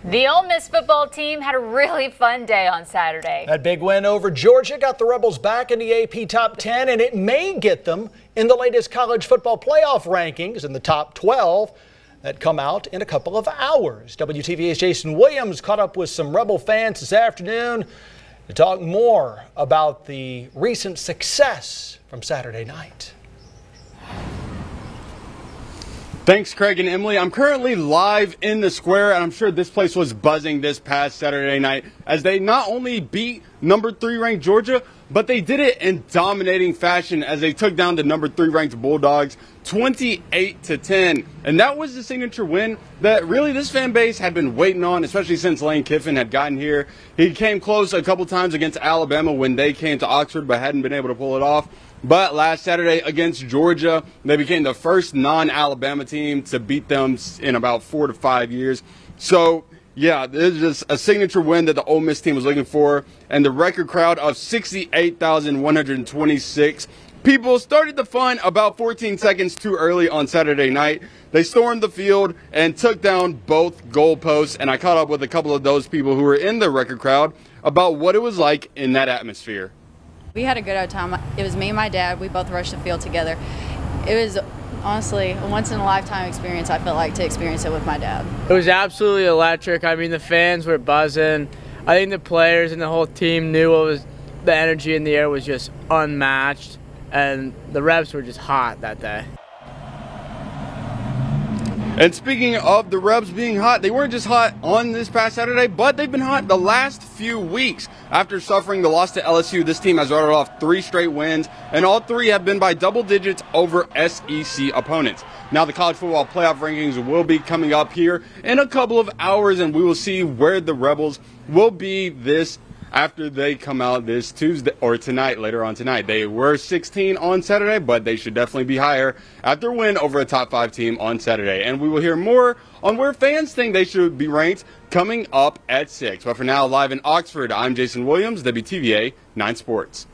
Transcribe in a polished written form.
The Ole Miss football team had a really fun day on Saturday. That big win over Georgia got the Rebels back in the AP Top 10, and it may get them in the latest college football playoff rankings in the top 12 that come out in a couple of hours. WTVA's Jason Williams caught up with some Rebel fans this afternoon to talk more about the recent success from Saturday night. Thanks, Craig and Emily. I'm currently live in the square, and I'm sure this place was buzzing this past Saturday night as they not only beat number 3 ranked Georgia, but they did it in dominating fashion as they took down the number 3 ranked Bulldogs 28-10. And that was the signature win that really this fan base had been waiting on, especially since Lane Kiffin had gotten here. He came close a couple times against Alabama when they came to Oxford, but hadn't been able to pull it off. But last Saturday against Georgia, they became the first non-Alabama team to beat them in about 4 to 5 years. So, yeah, this is just a signature win that the Ole Miss team was looking for. And the record crowd of 68,126 people started the fun about 14 seconds too early on Saturday night. They stormed the field and took down both goalposts. And I caught up with a couple of those people who were in the record crowd about what it was like in that atmosphere. We had a good old time. It was me and my dad. We both rushed the field together. It was honestly a once-in-a-lifetime experience, I felt like, to experience it with my dad. It was absolutely electric. I mean, the fans were buzzing. I think the players and the whole team knew the energy in the air was just unmatched, and the Rebs were just hot that day. And speaking of the Rebs being hot, they weren't just hot on this past Saturday, but they've been hot the last few weeks. After suffering the loss to LSU, this team has started off 3 straight wins, and all 3 have been by double digits over SEC opponents. Now the college football playoff rankings will be coming up here in a couple of hours, and we will see where the Rebels will be after they come out this Tuesday or tonight, later on tonight. They were 16 on Saturday, but they should definitely be higher after a win over a top 5 team on Saturday. And we will hear more on where fans think they should be ranked coming up at 6. But for now, live in Oxford, I'm Jason Williams, WTVA 9 Sports.